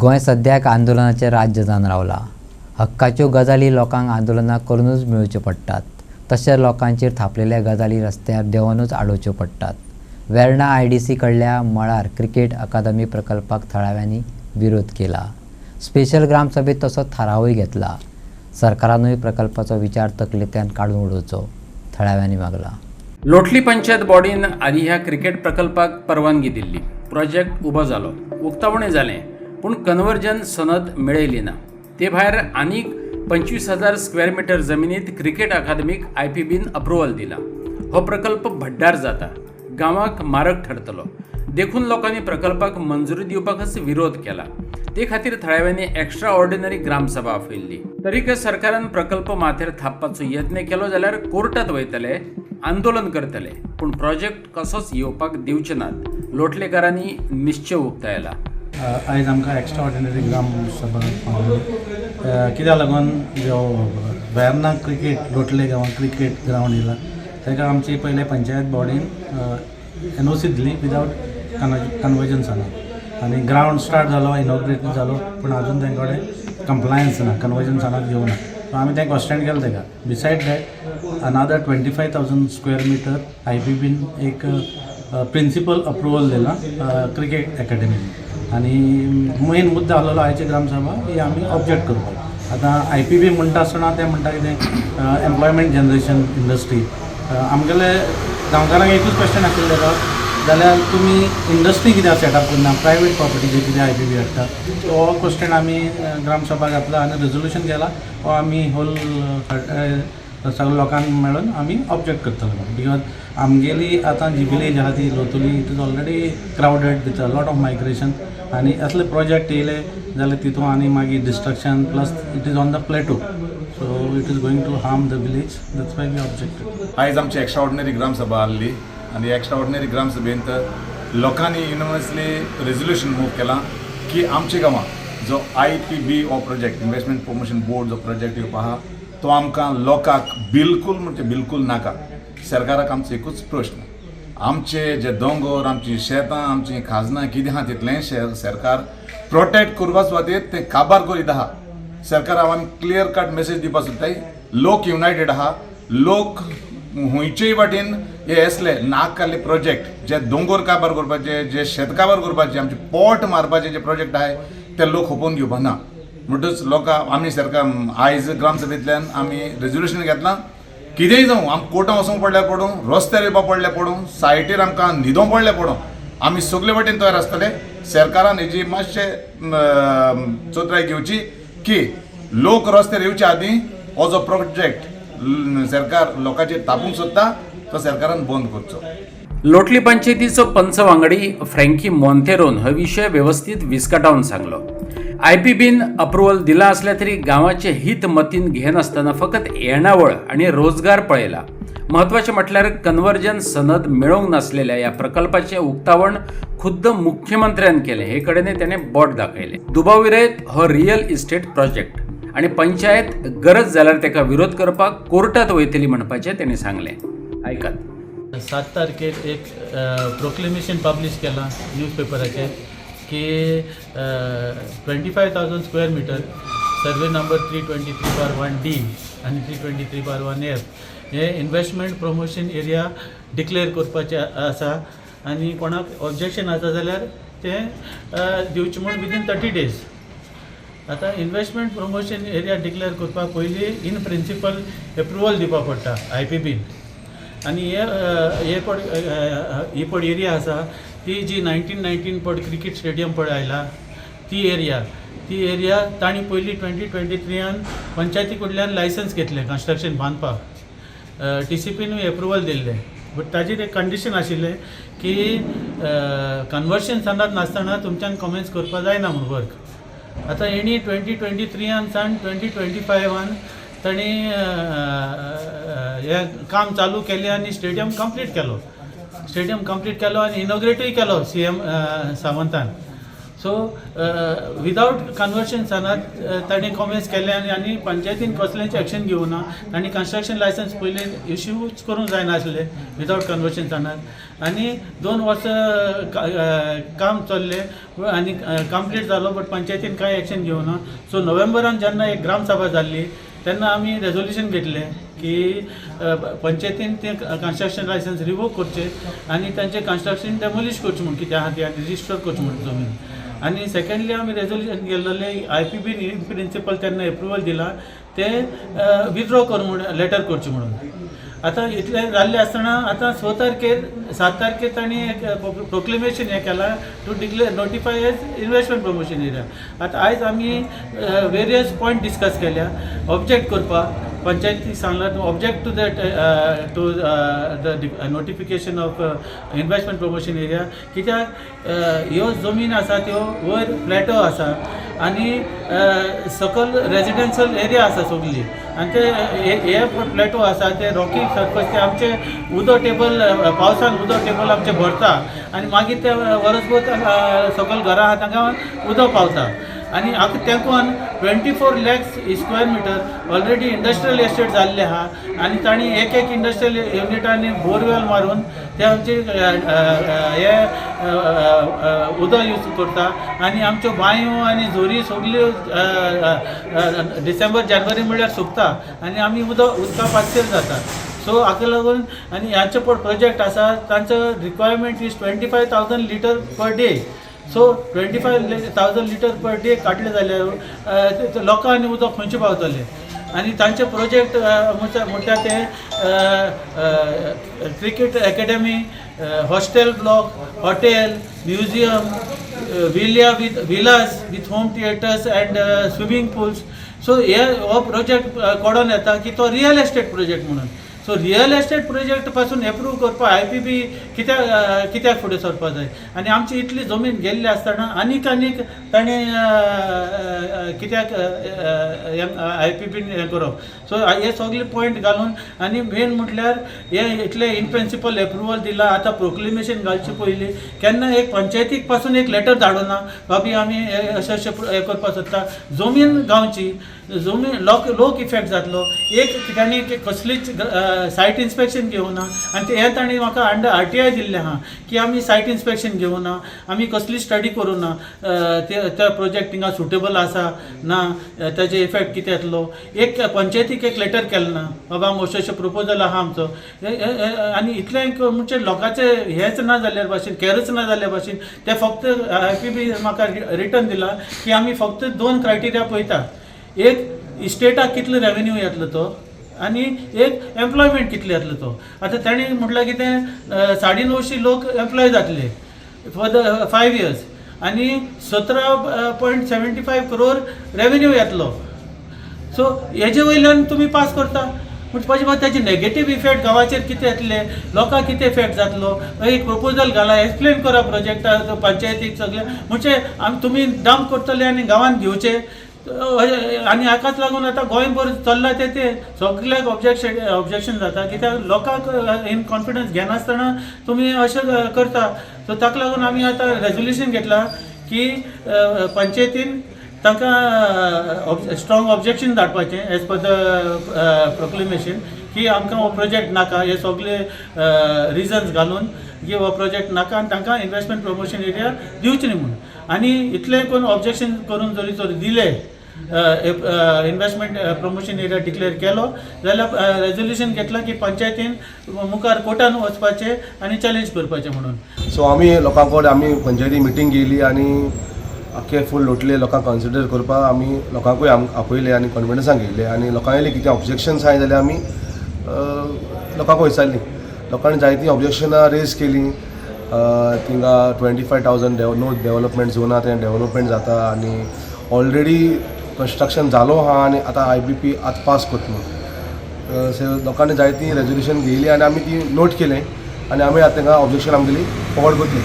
गोंय सद्याक आंदोलनाचें राज्य जावन रावला। हक्काच्यो गजाली लोकांक आंदोलनां करूनच मेळच्यो पडटात। तशेंच लोकांचेर थापलेल्या गजाली रस्त्यार देंवनूच आडोवच्यो पडटात। वेर्णा IDC कडल्या मळार क्रिकेट अकादमी प्रकल्पाक थळाव्यांनी विरोध केला। स्पेशल ग्रामसभेत तसो थारावूय घेतला। सरकारानूय प्रकल्पाचो विचार तकलेंतल्यान काडून उडोवचो थळाव्यांनी मागला। लोटली पंचायत बॉडीन आदी ह्या क्रिकेट प्रकल्पाक परवानगी दिल्ली। प्रोजेक्ट उबो जालो, उक्तावणें जालें, पूण कन्वर्जन सनद मेळयली ना। ते भायर आनीक 25,000 स्क्वेअर मीटर जमिनीत क्रिकेट अकादमीक IPBन अप्रुवल दिला। हो प्रकल्प भड्डार जाता, गांवाक मारक ठरतलो। देखून लोकांनी प्रकल्पाक मंजुरी दिवपाकच विरोध केला। ते खातीर थळाव्यांनी एक्स्ट्रा ऑर्डिनरी ग्रामसभा आपयल्ली। तरीकय सरकारान प्रकल्प माथेर थापपाचो यत्न केलो जाल्यार कोर्टात वयतले, आंदोलन करतले, पूण प्रोजेक्ट कसोच येवपाक दिवचे नात। लोटलेकारांनी निश्चय उक्तायला। आयज आमकां एक्स्ट्रा ऑर्डिनरी ग्राम सभा कित्याक लागून जो वेर्ना क्रिकेट लोटले गांवांत क्रिकेट ग्रावंड येयला ताका आमची पयले पंचायत बॉडीन NOC दिली विदावट कन्वर्जन्साना आनी ग्रावंड स्टार्ट जालो, इनॉग्रेट जालो, पूण आजून तांचे कडेन कंप्लायन्स ना, कन्वर्जन्सानाक घेवना। सो आमी तांकां क्वेश्चन केलें ताका। बिसायड दॅट अनादर 25,000 स्क्वेअर मिटर IPBन एक प्रिंसिपल अप्रुवल दिला क्रिकेट अकॅडमीक आनी मेन मुद्दो आसलेलो आयची ग्रामसभा ही आमी ऑब्जेक्ट करपाक। आतां IPB म्हणटा आसतना ते म्हणटा कितें एम्प्लॉयमेंट जनरेशन इंडस्ट्री। आमगेले गांवकारांक एकूच क्वेश्चन आशिल्लें ताका, जाल्यार तुमी इंडस्ट्री कित्याक सेटअप करना, प्रायवेट प्रॉपर्टीचेर कित्याक IPB हाडटा। तो हो क्वेश्चन आमी ग्रामसभा घातला आनी रेजोल्युशन केला हो आमी होल सगळ्या लोकांक मेळून आमी ऑब्जेक्ट करतले। बिकॉज आमगेली आतां जी विलेज आहा ती लोतुली it is already crowded with a lot of migration आनी असले प्रोजेक्ट येयले जाल्यार तितून आनी मागीर destruction plus it is on the plateau, so it is going to harm the village, that's why we objected. आयज आमची एक्स्ट्रा ऑर्डिनरी ग्रामसभा आसली आनी एक्स्ट्रा ऑर्डिनरी ग्रामसभेंत लोकांनी युनिवर्सली रेजोल्युशन मूव केला की आमच्या गांवांत जो IPB हो प्रोजेक्ट इन्वेस्टमेंट प्रमोशन बोर्ड जो प्रोजेक्ट येवपा आहा तो आमकां लोकांक बिलकुल म्हणजे बिलकुल नाका। सरकाराक आमचो एकूच प्रश्न, आमचे जे दोंगर, आमची शेतां, आमची खाजनां कितें आहा तितलें सरकार प्रोटेक्ट करपा सुवातेर तें काबार करीत आहा। सरकाराक आमी क्लियर कट मेसेज दिवपाक सोदताय, लोक युनायटेड आहा, लोक हुंयचेय वाटेन हे असले नाकाले प्रोजेक्ट जे दोंगर काबार करपाचे, जे शेत काबार करपाचे, आमचे पोट मारपाचे जे प्रोजेक्ट आहाय ते लोक खोपोवन घेवपा ना। म्हणटच लोकां आमी सरकार आयज ग्रामसभेंतल्यान आमी रेजोल्युशन घेतलां, कितेंय जावं आमकां कोर्टां वचूंक पडल्यार पडूं, रस्त्यार येवपा पडल्यार पडूं, सायटीर आमकां न्हिदोंक पडल्यार पडूं, आमी सगळे वटेन तयार आसतले। सरकारान हेजी मातशें चोत्राय घेवची की लोक रस्त्यार येवचे आदीं हो जो प्रोजेक्ट सरकार लोकांचेर तापूंक सोदता तो सरकारान बंद करचो। लोटली पंचायतीचो पंच वांगडी फ्रँकी मोंतेरोन हो विशय व्यवस्थित विस्कटावन सांगलो। IPBन अप्रुवल दिला असल्या तरी गांवाचे हित मतीन घेनासतना फकत येणावळ आणि रोजगार पळयला। महत्वाचे म्हटल्यार कन्वर्जन सनद मेळोवंक नासलेल्या ह्या प्रकल्पाचे उक्तावण खुद्द मुख्यमंत्र्यान केले हे कडेन त्याने बोट दाखयले। दुबाविरयत हो रियल इस्टेट प्रोजेक्ट आणि पंचायत गरज जाल्यार तेका विरोध करपाक कोर्टात वयतली म्हणपाचे त्यांनी सांगले। ऐकात। 7 तारखेर एक प्रोक्लेमेशन पब्लिश केला न्यूजपेपराचेर की 25,000 square metre survey number 323/1D आणि 323/1F हे इन्वेस्टमेंट प्रमोशन एरिया डिक्लेअर करपाचे आसा आनी कोणाक ऑब्जेक्शन आसा जाल्यार ते दिवचे म्हूण विदीन 30 days। आतां इन्वेस्टमेंट प्रमोशन एरिया डिक्लेअर करपाक पयलीं इन प्रिंसिपल अप्रुवल दिवपाक पडटा IPBन आनी ही पड एरिया आसा ती जी 1919 पड क्रिकेट स्टेडियम पड आयला ती एरिया तांणी पयलीं 2023 पंचायती कडल्यान लायसन्स घेतलें कन्स्ट्रक्शन बांदपाक। TCPनूय अप्रुवल दिल्लें, बट ताजेर एक कंडिशन आशिल्लें की कन्वर्शन सनद नासतना तुमच्यान कमेन्स करपा जायना म्हूण वर्क। आतां हेणी 2023 सावन 2025 तांणी हें काम चालू केलें आनी स्टेडियम कंप्लीट केलो आनी इनॉग्रेटूय केलो CM सावंतान। सो विदाउट कन्वर्शन्सानात ताणी कॉमेंट्स केले आनी पंचायतीन कसलेंच एक्शन घेवना. ताणी कन्स्ट्रक्शन लायसन्स पयले इश्यूच करूंक जायनासलें विदाउट कन्वर्शन्सानात आनी 2 वर्सां काम चल्लें आनी कंप्लीट जालो बट पंचायतीन कांय एक्शन घेवना. सो नोव्हेंबरान जेन्ना एक ग्रामसभा जाल्ली तेन्ना आमी रेजोल्युशन घेतलें की पंचायतीन ते कन्स्ट्रक्शन लायसन्स रिवोक करचे आनी तांचें कन्स्ट्रक्शन डेमोलिश करचें म्हूण कित्या खातीर आनी रिस्टोर करचें म्हूण जमीन. आनी सेकंडली आमी रेजोल्युशन गेल्लें IPB इन प्रिंसिपल तेन्ना एप्रुवल दिला ते विथड्रॉ कर म्हूण लेटर करचें म्हणून. आतां इतलें जाल्लें आसतना आतां 7 तारखेर तांणी एक प्रोक्लेमेशन हें केलां to notify as investment promotion area. आतां आयज आमी वेरियस पॉयंट डिस्कस केल्या. ऑब्जेक्ट करपाक पंचायतीक सांगलां object to that to the notification of investment promotion area. कित्याक ह्यो जमीन आसा त्यो वयर फ्लॅटो आसा आनी सकयल रेजिडेन्शियल एरिया आसा सगळी आनी ते हे फ्लॅटो आसा ते रॉकी सरफेस ते आमचे उदो टेबल पावसान उदो टेबल आमचे भरता आनी मागीर ते वर्सभर सकयल घरां आहा तांकां उदक पावता. आनी तेंकून 24 lakh square metre already industrial estate जाल्ले आहा आनी तांणी एक इंडस्ट्रियल युनिटांनी बोरवेल मारून ते आमचे हे उदक यूज करता आनी आमच्यो बांयो आनी झोरी सगल्यो डिसेंबर जानेवारी म्हणल्यार सुकता आनी आमी उदका पासयेर जाता. सो हाका लागून आनी ह्याचे पड प्रोजेक्ट आसा तांचो requirement is 25,000 litre per day. So 25,000 litre per day काडले जाल्यार लोकांनी उदक खंयचे पावतले आनी तांचे प्रोजेक्ट म्हणटा ते cricket academy, hostel block, hotel, museum, Vilas with home theatres and swimming pools. So हो प्रोजेक्ट कोडून येता की तो रियल एस्टेट प्रोजेक्ट म्हणून. सो रियल एस्टेट प्रोजेक्ट पासून एप्रूव करपा IPB कित्याक फुडें सरपा जाय आनी आमची इतली जमीन गेल्ली आसतना आनीक ताणें कित्याक IPB हें करप. सो हे सगळे पॉयंट घालून आनी मेन म्हटल्यार हे इतले इन प्रिंसिपल एप्रुवल दिला. आतां प्रोक्लेमेशन घालचे पयलीं केन्ना एक पंचायतीक पासून एक लेटर धाडूना बाबी आमी अशें हें करपा सोदता. जमीन गांवची जमीन लोक इफेक्ट जातलो. एक तांणी कसलीच सायट इन्स्पेक्शन घेवना आनी हे तांणी म्हाका अंडर RTI दिल्लें आहा की आमी सायट इन्स्पेक्शन घेवना, आमी कसली स्टडी करूना त्या प्रोजेक्ट थिंगा सुटेबल आसा ना, ताजे इफेक्ट कितें येतलो. एक पंचायतीक एक लेटर केलें ना बाबा अशें प्रपोजल आहा आमचो आनी इतलें म्हणजे लोकांचे हेंच ना जाल्ल्या भाशेन कॅरच ना जाल्ल्या भाशेन ते फक्त IPB म्हाका रिटर्न दिला की आमी फक्त 2 क्रायटेरिया पळयता. एक इस्टेटाक कितलो रेवेन्यू येतलो तो आनी एक एम्प्लॉयमेंट कितले येतलो तो. आतां ताणें म्हटल्यार कितें 950 लोक एम्प्लॉय जातले फॉर द 5 years आनी 17.75 crore रेवेन्यू येतलो. सो हेजे वयल्यान तुमी पास करता म्हणचे बाद ताजे नेगेटीव इफेक्ट गांवाचेर कितें येतले, लोकांक कितें इफेक्ट जातलो. एक प्रपोजल घाला, एक्सप्लेन करा प्रोजेक्टा पंचायतीक सगळे म्हणजे तुमी डंप करतले आनी गांवांत घेवचे आनी हाकाच लागून आतां गोंयभर चल्ला ते सगळ्याक ऑब्जेक्शन जाता कित्याक लोकांक इन कॉन्फिडन्स घेनासतना तुमी अशें करता. सो ताका लागून आमी आतां रेजोल्युशन घेतलां की पंचायतीन तांकां स्ट्रॉंग ऑब्जेक्शन धाडपाचें एज पर द प्रोक्लेमेशन की आमकां हो प्रोजेक्ट नाका. हे सगळे रिजन्स घालून की हो प्रोजेक्ट नाका आनी तांकां इन्वेस्टमेंट प्रमोशन एरिया दिवचे न्ही म्हणून. आनी इतलें कोण ऑब्जेक्शन करून जरी दिले इन्वेस्टमेंट प्रमोशन एरिया डिक्लेअर केलो जाल्यार रेजोल्युशन घेतला की पंचायतीन मुखार कोर्टान वचपाचें आनी चॅलेंज करपाचें म्हणून. सो आमी लोकां कडेन आमी पंचायती मिटींग घेयली आनी आख्खे फूल लोटले लोकांक कन्सिडर करपाक आमी लोकांकूय आपयले आनी कॉन्फिडन्सान घेयले आनी लोकांनी कितें ऑब्जेक्शन्स आहाय जाल्यार आमी लोकांक विचारली. लोकांनी जायतीं ऑब्जेक्शनां रेज केलीं. थिंगा 25,000 डेव्हलपमेंट झोन आहा तें डेव्हलपमेंट जाता आनी ऑलरेडी कन्स्ट्रक्शन जालो आहा आनी आतां IBP आतां पास करता. सो लोकांनी जायतीं रेजोल्युशन घेयली आनी आमी ती नोट केलें आनी आमी आतां तांकां ऑब्जेक्शन आमगेली फॉवर्ड करतली.